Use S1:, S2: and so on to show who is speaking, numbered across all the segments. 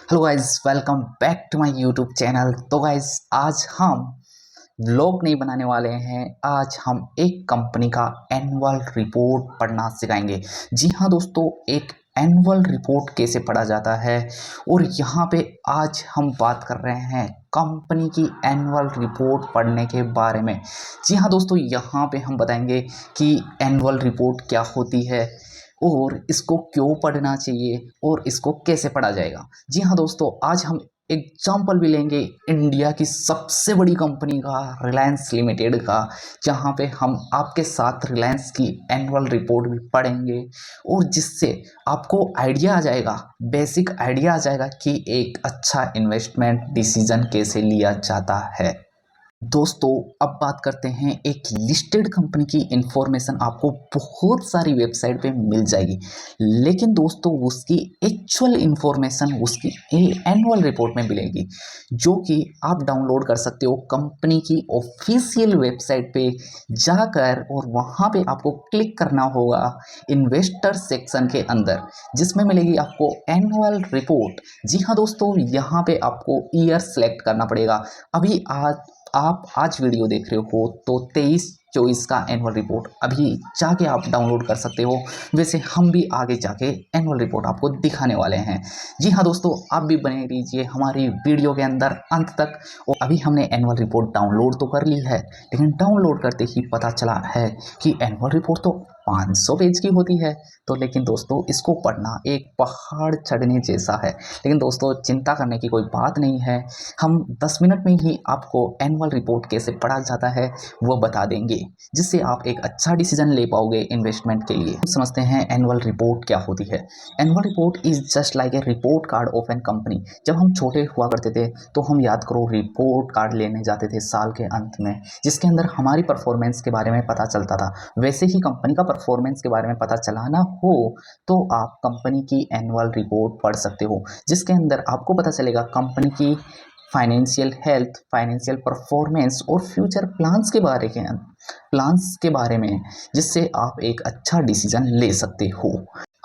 S1: Hello guys, welcome back to my YouTube channel. तो guys, आज हम व्लॉग नहीं बनाने वाले हैं। आज हम एक कंपनी का एनुअल रिपोर्ट पढ़ना सिखाएंगे। जी हाँ दोस्तों, एक एनुअल रिपोर्ट कैसे पढ़ा जाता है। और यहाँ पे आज हम बात कर रहे हैं कंपनी की एनुअल रिपोर्ट पढ़ने के बारे में। जी हाँ दोस्तों, यहाँ पे हम बताएंगे कि एनुअल रिपोर्ट क्या होती है और इसको क्यों पढ़ना चाहिए और इसको कैसे पढ़ा जाएगा। जी हाँ दोस्तों, आज हम एग्जाम्पल भी लेंगे इंडिया की सबसे बड़ी कंपनी का, रिलायंस लिमिटेड का, जहाँ पे हम आपके साथ रिलायंस की एनुअल रिपोर्ट भी पढ़ेंगे और जिससे आपको आइडिया आ जाएगा, बेसिक आइडिया आ जाएगा कि एक अच्छा इन्वेस्टमेंट डिसीजन कैसे लिया जाता है। दोस्तों, अब बात करते हैं एक लिस्टेड कंपनी की इंफॉर्मेशन आपको बहुत सारी वेबसाइट पे मिल जाएगी, लेकिन दोस्तों उसकी एक्चुअल इंफॉर्मेशन उसकी एनुअल रिपोर्ट में मिलेगी, जो कि आप डाउनलोड कर सकते हो कंपनी की ऑफिशियल वेबसाइट पे जाकर। और वहाँ पे आपको क्लिक करना होगा इन्वेस्टर सेक्शन के अंदर, जिसमें मिलेगी आपको एनुअल रिपोर्ट। जी हाँ दोस्तों, यहाँ पे आपको ईयर सेलेक्ट करना पड़ेगा। अभी आप आज वीडियो देख रहे हो तो 23-24 का एनुअल रिपोर्ट अभी जाके आप डाउनलोड कर सकते हो। वैसे हम भी आगे जाके एनुअल रिपोर्ट आपको दिखाने वाले हैं। जी हाँ दोस्तों, आप भी बने रहिए हमारी वीडियो के अंदर अंत तक। और अभी हमने एनुअल रिपोर्ट डाउनलोड तो कर ली है, लेकिन डाउनलोड करते ही पता चला है कि एनुअल रिपोर्ट तो 500 पेज की होती है। तो लेकिन दोस्तों, इसको पढ़ना एक पहाड़ चढ़ने जैसा है। लेकिन दोस्तों, चिंता करने की कोई बात नहीं है। हम 10 मिनट में ही आपको एनुअल रिपोर्ट कैसे पढ़ा जाता है वो बता देंगे, जिससे आप एक अच्छा डिसीजन ले पाओगे इन्वेस्टमेंट के लिए। समझते हैं एनुअल रिपोर्ट क्या होती है। Annual report is just like a report card of an company. जब हम छोटे हुआ करते थे तो हम याद करो रिपोर्ट कार्ड लेने जाते थे साल के अंत में, जिसके अंदर हमारी परफॉर्मेंस के बारे में पता चलता था। वैसे ही कंपनी का परफॉर्मेंस के बारे में पता चलाना हो तो आप कंपनी की एनुअल रिपोर्ट पढ़ सकते हो, जिसके अंदर आपको पता चलेगा कंपनी की फाइनेंशियल हेल्थ, फाइनेंशियल परफॉर्मेंस और फ्यूचर प्लान्स के बारे में, जिससे आप एक अच्छा डिसीजन ले सकते हो।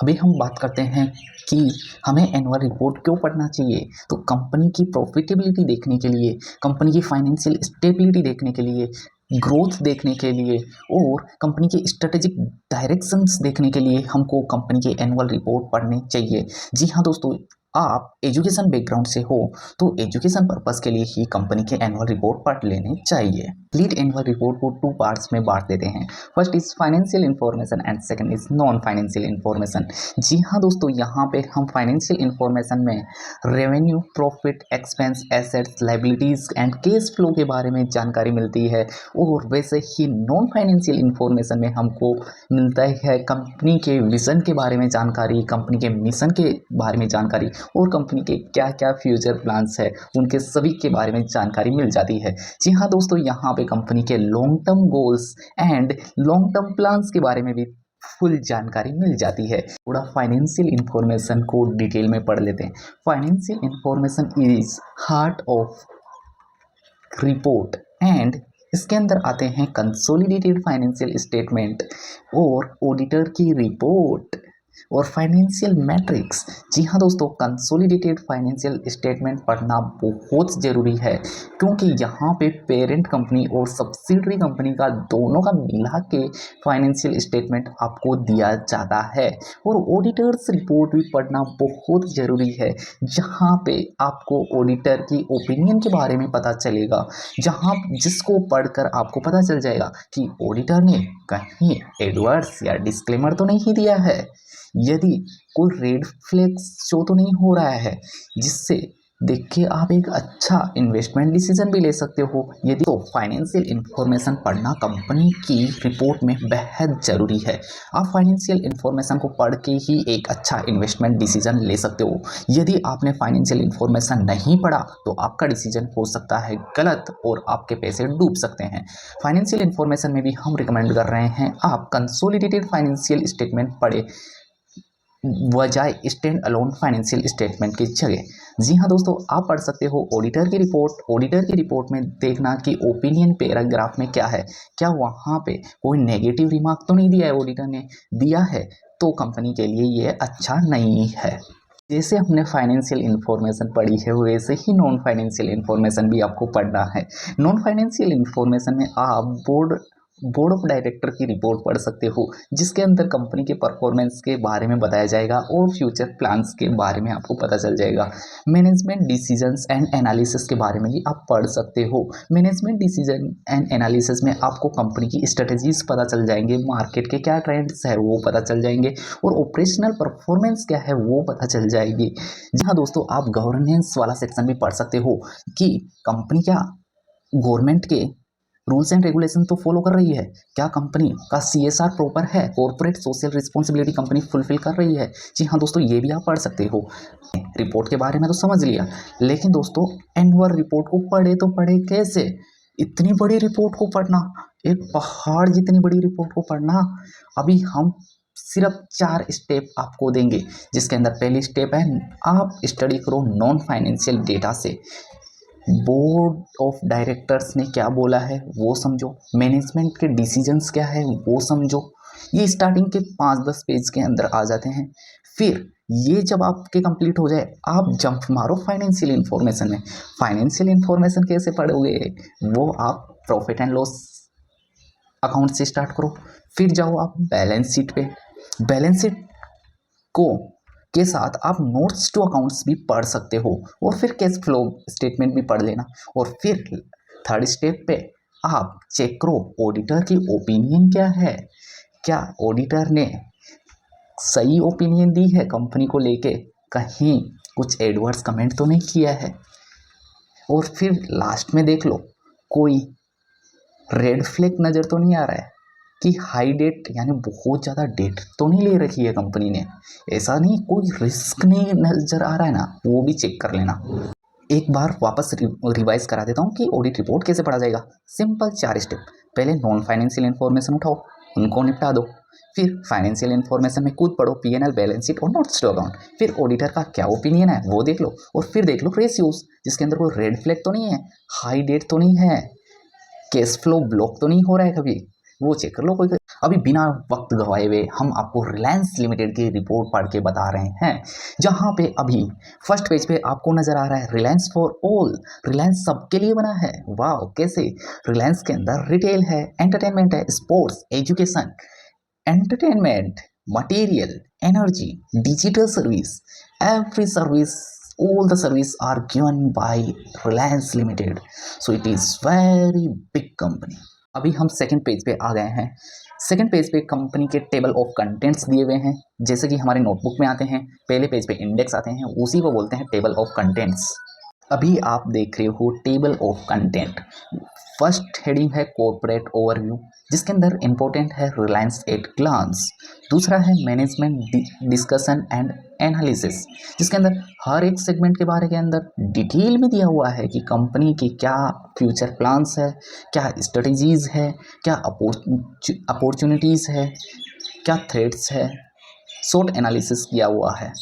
S1: अभी हम बात करते हैं कि हमें एनुअल रिपोर्ट क्यों पढ़ना चाहिए। तो कंपनी की प्रॉफिटेबिलिटी देखने के लिए, कंपनी की फाइनेंशियल स्टेबिलिटी देखने के लिए, ग्रोथ देखने के लिए और कंपनी के स्ट्रेटेजिक डायरेक्शंस देखने के लिए हमको कंपनी की एनुअल रिपोर्ट पढ़नी चाहिए। जी हाँ दोस्तों, आप एजुकेशन बैकग्राउंड से हो तो एजुकेशन पर्पस के लिए ही कंपनी के एनुअल रिपोर्ट पढ़ लेने चाहिए। कंप्लीट एनुअल रिपोर्ट को 2 पार्ट्स में बांट देते हैं। First is financial information and second is non financial information. जी हाँ दोस्तों, यहाँ पे हम फाइनेंशियल इंफॉर्मेशन में revenue, profit, expense, assets, liabilities and cash flow के बारे में जानकारी मिलती है। और वैसे ही नॉन फाइनेंशियल इंफॉर्मेशन में हमको मिलता है कंपनी के विजन के बारे में जानकारी, कंपनी के मिशन के बारे में जानकारी और कंपनी के क्या क्या फ्यूचर प्लान्स है उनके सभी के बारे में जानकारी मिल जाती है। जी हाँ दोस्तों, यहाँ पे कंपनी के long term goals and long term plans के बारे में भी फुल जानकारी मिल जाती है। थोड़ा फाइनेंशियल इंफॉर्मेशन को डिटेल में पढ़ लेते हैं। Financial information is heart of report and इसके अंदर आते हैं कंसोलिडेटेड फाइनेंशियल स्टेटमेंट और ऑडिटर की रिपोर्ट और फाइनेंशियल मैट्रिक्स। जी हाँ दोस्तों, कंसोलिडेटेड फाइनेंशियल स्टेटमेंट पढ़ना बहुत ज़रूरी है, क्योंकि यहाँ पे पेरेंट कंपनी और सब्सिडरी कंपनी का दोनों का मिला के फाइनेंशियल स्टेटमेंट आपको दिया जाता है। और ऑडिटर्स रिपोर्ट भी पढ़ना बहुत ज़रूरी है, जहाँ पे आपको ऑडिटर की ओपिनियन के बारे में पता चलेगा, जिसको पढ़कर आपको पता चल जाएगा कि ऑडिटर ने कहीं एडवर्स या डिस्क्लेमर तो नहीं दिया है, यदि कोई रेड फ्लैग्स शो तो नहीं हो रहा है, जिससे देख के आप एक अच्छा इन्वेस्टमेंट डिसीजन भी ले सकते हो। यदि तो फाइनेंशियल इंफॉर्मेशन पढ़ना कंपनी की रिपोर्ट में बेहद ज़रूरी है। आप फाइनेंशियल इंफॉर्मेशन को पढ़ के ही एक अच्छा इन्वेस्टमेंट डिसीजन ले सकते हो। यदि आपने फाइनेंशियल इंफॉर्मेशन नहीं पढ़ा तो आपका डिसीजन हो सकता है गलत और आपके पैसे डूब सकते हैं। फाइनेंशियल इंफॉर्मेशन में भी हम रिकमेंड कर रहे हैं आप कंसोलिडेटेड फाइनेंशियल स्टेटमेंट पढ़े बजाय स्टैंड अलोन फाइनेंशियल स्टेटमेंट की जगह। जी हाँ दोस्तों, आप पढ़ सकते हो ऑडिटर की रिपोर्ट। ऑडिटर की रिपोर्ट में देखना कि ओपिनियन पैराग्राफ में क्या है, क्या वहाँ पे कोई नेगेटिव रिमार्क तो नहीं दिया है, ऑडिटर ने दिया है तो कंपनी के लिए ये अच्छा नहीं है। जैसे हमने फाइनेंशियल इन्फॉर्मेशन पढ़ी है वैसे ही नॉन फाइनेंशियल इन्फॉर्मेशन भी आपको पढ़ना है। नॉन फाइनेंशियल इन्फॉर्मेशन में आप बोर्ड ऑफ डायरेक्टर की रिपोर्ट पढ़ सकते हो, जिसके अंदर कंपनी के परफॉर्मेंस के बारे में बताया जाएगा और फ्यूचर प्लान्स के बारे में आपको पता चल जाएगा। मैनेजमेंट डिसीजंस एंड एनालिसिस के बारे में भी आप पढ़ सकते हो। मैनेजमेंट डिसीजन एंड एनालिसिस में आपको कंपनी की स्ट्रेटजीज पता चल जाएंगे, मार्केट के क्या ट्रेंड्स है वो पता चल जाएंगे और ऑपरेशनल परफॉर्मेंस क्या है वो पता चल जाएगी। जी हाँ दोस्तों, आप गवर्नेंस वाला सेक्शन भी पढ़ सकते हो कि कंपनी क्या गवर्नमेंट के रूल्स एंड रेगुलेशन तो फॉलो कर रही है, क्या कंपनी का CSR प्रॉपर है, corporate social responsibility company fulfil कर रही है। जी हाँ दोस्तों, ये भी आप पढ़ सकते हो। रिपोर्ट के बारे में तो समझ लिया, लेकिन दोस्तों एनुअल रिपोर्ट को पढ़े तो पढ़े कैसे? इतनी बड़ी रिपोर्ट को पढ़ना, एक पहाड़ जितनी बड़ी रिपोर्ट को पढ़ना, अभी हम सिर्फ 4 स्टेप आपको देंगे, जिसके अंदर पहली स्टेप है आप स्टडी करो नॉन फाइनेंशियल डेटा से। बोर्ड ऑफ डायरेक्टर्स ने क्या बोला है वो समझो, मैनेजमेंट के डिसीजंस क्या है वो समझो। ये स्टार्टिंग के 5-10 पेज के अंदर आ जाते हैं। फिर ये जब आपके कंप्लीट हो जाए आप जंप मारो फाइनेंशियल इन्फॉर्मेशन में। फाइनेंशियल इन्फॉर्मेशन कैसे पढ़ोगे वो आप प्रॉफिट एंड लॉस अकाउंट से स्टार्ट करो। फिर जाओ आप बैलेंस शीट पे। बैलेंस शीट को के साथ आप नोट्स टू अकाउंट्स भी पढ़ सकते हो और फिर कैश फ्लो स्टेटमेंट भी पढ़ लेना। और फिर थर्ड स्टेप पे आप चेक करो ऑडिटर की ओपिनियन क्या है, क्या ऑडिटर ने सही ओपिनियन दी है कंपनी को लेके, कहीं कुछ एडवर्स कमेंट तो नहीं किया है। और फिर लास्ट में देख लो कोई रेड फ्लैग नज़र तो नहीं आ रहा है कि हाई डेट यानी बहुत ज़्यादा डेट तो नहीं ले रखी है कंपनी ने, ऐसा नहीं कोई रिस्क नहीं नज़र आ रहा है ना, वो भी चेक कर लेना। एक बार वापस रिवाइज करा देता हूँ कि ऑडिट रिपोर्ट कैसे पढ़ा जाएगा। Simple 4 step. पहले नॉन फाइनेंशियल इन्फॉर्मेशन उठाओ, उनको निपटा दो। फिर फाइनेंशियल इन्फॉर्मेशन में खुद पढ़ो, P&L, बैलेंस शीट और नोट्स टू अकाउंट। फिर ऑडिटर का क्या ओपिनियन है वो देख लो और फिर देख लो रेशियोज, जिसके अंदर कोई रेड फ्लैग तो नहीं है, हाई डेट तो नहीं है, कैश फ्लो ब्लॉक तो नहीं हो रहा है कभी, वो चेक कर लो। कोई अभी बिना वक्त गवाए हुए हम आपको रिलायंस लिमिटेड की रिपोर्ट पढ़ के बता रहे हैं, जहां पे अभी फर्स्ट पेज पे आपको नजर आ रहा है रिलायंस फॉर ऑल। रिलायंस सबके लिए बना है। वाह, कैसे? रिलायंस के अंदर रिटेल है, एंटरटेनमेंट है, sports, education, entertainment, material, energy, digital service, every service, all the service are given by Reliance Limited, so it is very big company। अभी हम सेकंड पेज पे आ गए हैं। सेकंड पेज पे कंपनी के टेबल ऑफ कंटेंट्स दिए हुए हैं, जैसे कि हमारे नोटबुक में आते हैं। पहले पेज पे इंडेक्स आते हैं, उसी को बोलते हैं टेबल ऑफ कंटेंट्स। अभी आप देख रहे हो table of content. First heading है कॉर्पोरेट ओवरव्यू, जिसके अंदर इंपॉर्टेंट है रिलायंस एट ग्लांस। दूसरा है मैनेजमेंट डिस्कशन एंड एनालिसिस, जिसके अंदर हर एक सेगमेंट के बारे के अंदर डिटेल में दिया हुआ है कि कंपनी की क्या फ्यूचर प्लान्स है, क्या स्ट्रेटजीज है, क्या अपॉर्चुनिटीज़ है, क्या थ्रेट्स है, शॉर्ट एनालिसिस किया हुआ है।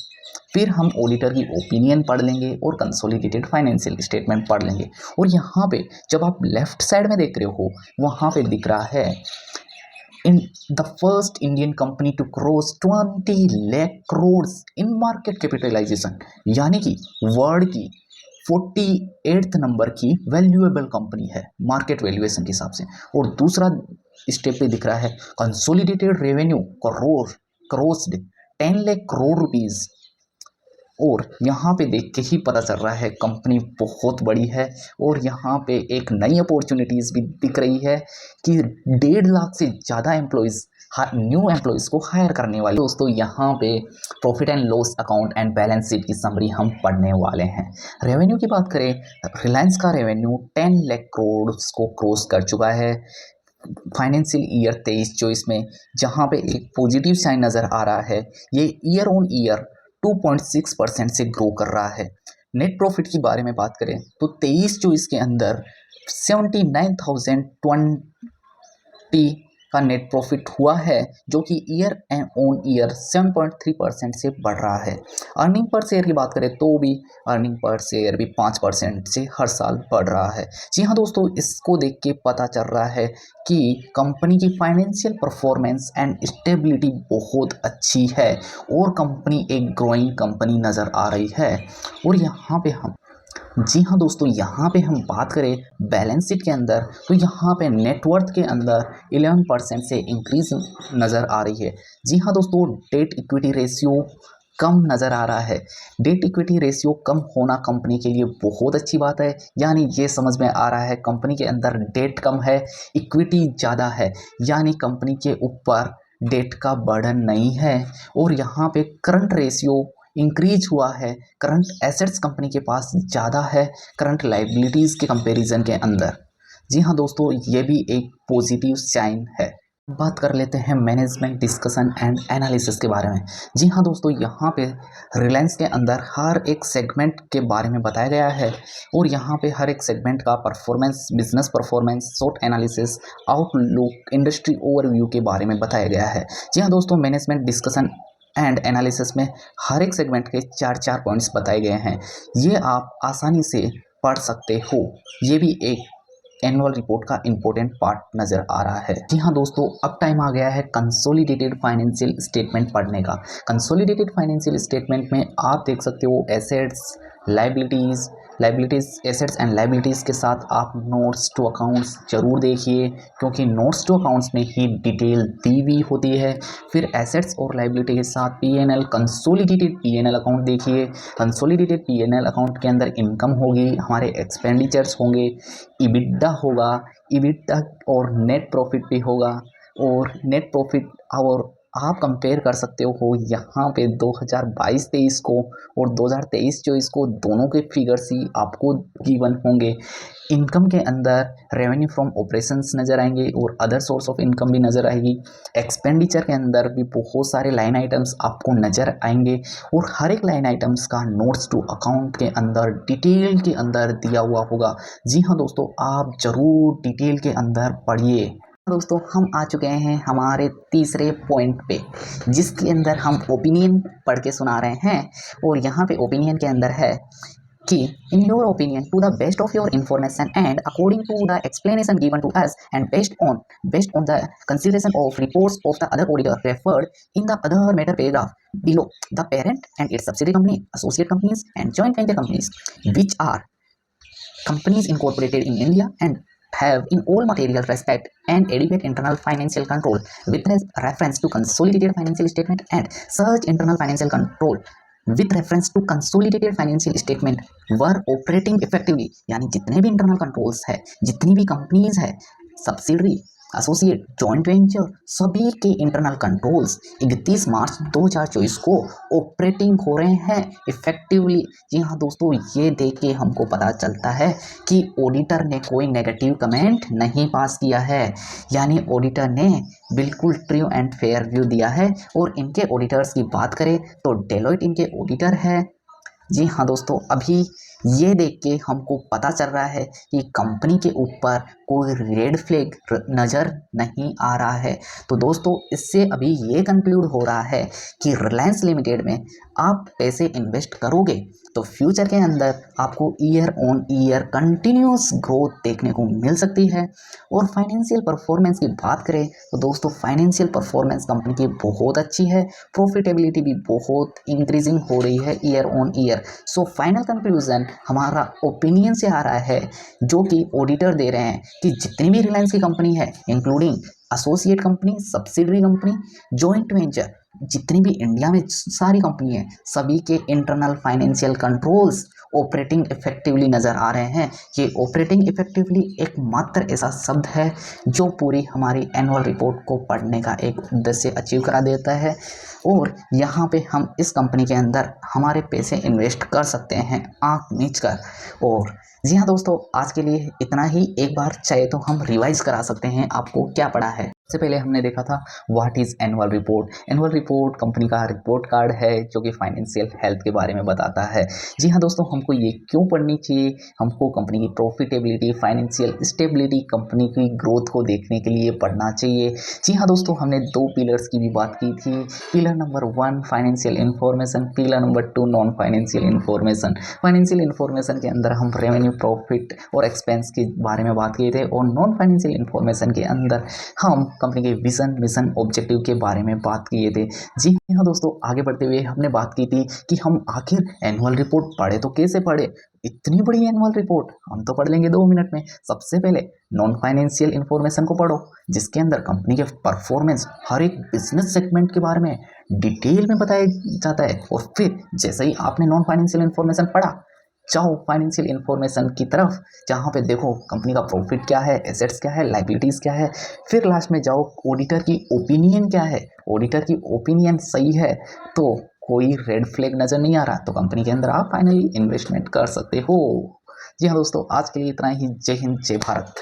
S1: फिर हम ऑडिटर की ओपिनियन पढ़ लेंगे और कंसोलिडेटेड फाइनेंशियल स्टेटमेंट पढ़ लेंगे। और यहाँ पे जब आप लेफ्ट साइड में देख रहे हो वहाँ पे दिख रहा है in the first Indian company to cross 20 lakh crore in market capitalisation, यानी कि वर्ल्ड की 48th नंबर की वैल्यूएबल कंपनी है मार्केट वैल्यूएशन के हिसाब से। और दूसरा स्टेप पे दिख रहा है consolidated revenue crossed 10 lakh crore rupees. और यहाँ पे देख के ही पता चल रहा है कंपनी बहुत बड़ी है और यहाँ पे एक नई अपॉर्चुनिटीज़ भी दिख रही है कि 1.5 लाख से ज़्यादा एम्प्लॉयज़ न्यू एम्प्लॉयज़ को हायर करने वाले। दोस्तों यहाँ पे profit and loss account and balance sheet की समरी हम पढ़ने वाले हैं। रेवेन्यू की बात करें, रिलायंस का रेवेन्यू 10 लाख करोड़ को क्रॉस कर चुका है फाइनेंशियल ईयर 23-24 में, जहाँ पे एक पॉजिटिव साइन नज़र आ रहा है। ये ईयर ऑन ईयर 2.6% से ग्रो कर रहा है। नेट प्रॉफिट की बारे में बात करें तो 23-24 के अंदर 79,020 का नेट प्रॉफिट हुआ है, जो कि ईयर ऑन ईयर 7.3% से बढ़ रहा है। अर्निंग पर शेयर की बात करें तो भी अर्निंग पर शेयर भी 5% से हर साल बढ़ रहा है। जी हाँ दोस्तों, इसको देख के पता चल रहा है कि कंपनी की फाइनेंशियल परफॉर्मेंस एंड स्टेबिलिटी बहुत अच्छी है और कंपनी एक ग्रोइंग कंपनी नज़र आ रही है। और यहाँ पे हम जी हाँ दोस्तों, यहाँ पे हम बात करें बैलेंस शीट के अंदर, तो यहाँ पे नेटवर्थ के अंदर 11% से इंक्रीज नज़र आ रही है। जी हाँ दोस्तों, डेट इक्विटी रेशियो कम नज़र आ रहा है। डेट इक्विटी रेशियो कम होना कंपनी के लिए बहुत अच्छी बात है, यानी ये समझ में आ रहा है कंपनी के अंदर डेट कम है, इक्विटी ज़्यादा है, यानी कंपनी के ऊपर डेट का बर्डन नहीं है। और यहाँ पे करंट रेशियो इंक्रीज हुआ है, करंट एसेट्स कंपनी के पास ज़्यादा है करंट लाइबिलिटीज़ के कंपैरिजन के अंदर। जी हाँ दोस्तों, ये भी एक पॉजिटिव साइन है। बात कर लेते हैं मैनेजमेंट डिस्कशन एंड एनालिसिस के बारे में। जी हाँ दोस्तों, यहाँ पे रिलायंस के अंदर हर एक सेगमेंट के बारे में बताया गया है और यहाँ पे हर एक सेगमेंट का performance, business performance, short analysis, outlook, industry overview के बारे में बताया गया है। जी हाँ दोस्तों, मैनेजमेंट डिस्कशन एंड एनालिसिस में हर एक सेगमेंट के 4-4 पॉइंट्स बताए गए हैं। ये आप आसानी से पढ़ सकते हो। ये भी एक एनुअल रिपोर्ट का इम्पोर्टेंट पार्ट नज़र आ रहा है। जी हाँ दोस्तों, अब टाइम आ गया है कंसोलिडेटेड फाइनेंशियल स्टेटमेंट पढ़ने का। कंसोलिडेटेड फाइनेंशियल स्टेटमेंट में आप देख सकते हो assets, liabilities, assets and liabilities के साथ आप नोट्स टू अकाउंट्स जरूर देखिए, क्योंकि नोट्स टू अकाउंट्स में ही डिटेल दी हुई होती है। फिर एसेट्स और लाइबिलिटी के साथ पीएनएल, कंसोलिडेटेड पीएनएल अकाउंट देखिए। कंसोलिडेटेड पीएनएल अकाउंट के अंदर इनकम होगी, हमारे एक्सपेंडिचर्स होंगे, इबिडा होगा, इबिडा और नेट प्रॉफिट भी होगा। और नेट प्रॉफिट और आप कंपेयर कर सकते हो यहाँ पे 2022-23 को और 2023-24 को, दोनों के फिगर्स ही आपको गिवन होंगे। इनकम के अंदर रेवेन्यू फ्रॉम ऑपरेशंस नज़र आएंगे और अदर सोर्स ऑफ इनकम भी नज़र आएगी। एक्सपेंडिचर के अंदर भी बहुत सारे लाइन आइटम्स आपको नज़र आएंगे और हर एक लाइन आइटम्स का नोट्स टू अकाउंट के अंदर डिटेल के अंदर दिया हुआ होगा। जी हाँ दोस्तों, आप ज़रूर डिटेल के अंदर पढ़िए। दोस्तों, हम आ चुके हैं हमारे तीसरे पॉइंट पे, जिसके अंदर हम ओपिनियन पढ़ के सुना रहे हैं। और यहाँ पे ओपिनियन के अंदर है कि in your opinion to the best of your information and according to the explanation given to us and based on the consideration of reports of the other auditor referred in the other matter paragraph below, the parent and its subsidiary company, associate companies and joint venture companies which are companies incorporated in India and have in all material respect and adequate internal financial control with reference to consolidated financial statement, and such internal financial control with reference to consolidated financial statement were operating effectively। यानी जितने भी internal controls है, जितनी भी companies है, subsidiary, associate, joint venture, सभी के internal controls 31 मार्च 2024 को ऑपरेटिंग हो रहे हैं इफेक्टिवली। जी हाँ दोस्तों, ये देख के हमको पता चलता है कि ऑडिटर ने कोई नेगेटिव कमेंट नहीं पास किया है, यानी ऑडिटर ने बिल्कुल ट्रू एंड फेयर व्यू दिया है। और इनके ऑडिटर्स की बात करें तो डेलोइट इनके ऑडिटर है। जी हाँ दोस्तों, अभी ये देख के हमको पता चल रहा है कि कंपनी के ऊपर कोई रेड फ्लैग नज़र नहीं आ रहा है। तो दोस्तों, इससे अभी ये कंक्लूड हो रहा है कि रिलायंस लिमिटेड में आप पैसे इन्वेस्ट करोगे तो फ्यूचर के अंदर आपको year on year continuous growth देखने को मिल सकती है। और फाइनेंशियल परफॉर्मेंस की बात करें तो दोस्तों, फाइनेंशियल परफॉर्मेंस कंपनी की बहुत अच्छी है, प्रॉफिटेबिलिटी भी बहुत इंक्रीजिंग हो रही है year on year. So final conclusion हमारा ओपिनियन से आ रहा है, जो कि ऑडिटर दे रहे हैं, कि जितनी भी रिलायंस की कंपनी है, including associate company, subsidiary company, joint venture, जितनी भी इंडिया में सारी कंपनी है, सभी के internal financial controls operating effectively नज़र आ रहे हैं। ये ऑपरेटिंग इफेक्टिवली एक मात्र ऐसा शब्द है जो पूरी हमारी एनुअल रिपोर्ट को पढ़ने का एक उद्देश्य अचीव करा देता है। और यहाँ पे हम इस कंपनी के अंदर हमारे पैसे इन्वेस्ट कर सकते हैं आँख मीच कर। और जी हाँ दोस्तों, आज के लिए इतना ही। एक बार चाहे तो हम रिवाइज करा सकते हैं आपको क्या पढ़ा है। सबसे पहले हमने देखा था what is annual report. Annual report company का रिपोर्ट कार्ड है जो कि फाइनेंशियल हेल्थ के बारे में बताता है। जी हाँ दोस्तों, हमको ये क्यों पढ़नी चाहिए? हमको कंपनी की प्रॉफिटेबिलिटी, फाइनेंशियल स्टेबिलिटी, कंपनी की ग्रोथ को देखने के लिए पढ़ना चाहिए। जी हाँ दोस्तों, हमने 2 पिलर्स की भी बात की थी। Pillar number 1 financial information, pillar number 2 non financial information. Financial information के अंदर हम रेवेन्यू, प्रॉफिट और एक्सपेंस के बारे में बात किए थे, और नॉन फाइनेंशियल इन्फॉर्मेशन के अंदर हम कंपनी के विजन, मिशन, ऑब्जेक्टिव के बारे में बात किए थे। जी हाँ दोस्तों, आगे बढ़ते हुए हमने बात की थी कि हम आखिर एनुअल रिपोर्ट पढ़े तो कैसे पढ़े? इतनी बड़ी एनुअल रिपोर्ट हम तो पढ़ लेंगे 2 मिनट में। सबसे पहले नॉन फाइनेंशियल इन्फॉर्मेशन को पढ़ो, जिसके अंदर कंपनी के परफॉर्मेंस, हर एक बिजनेस सेगमेंट के बारे में डिटेल में बताया जाता है। और फिर जैसे ही आपने नॉन फाइनेंशियल इन्फॉर्मेशन पढ़ा, जाओ फाइनेंशियल इन्फॉर्मेशन की तरफ, जहाँ पे देखो कंपनी का प्रॉफिट क्या है, एसेट्स क्या है, लाइबिलिटीज़ क्या है। फिर लास्ट में जाओ ऑडिटर की ओपिनियन क्या है। ऑडिटर की ओपिनियन सही है तो कोई रेड फ्लैग नज़र नहीं आ रहा तो कंपनी के अंदर आप फाइनली इन्वेस्टमेंट कर सकते हो। जी हाँ दोस्तों, आज के लिए इतना ही। जय हिंद, जय भारत।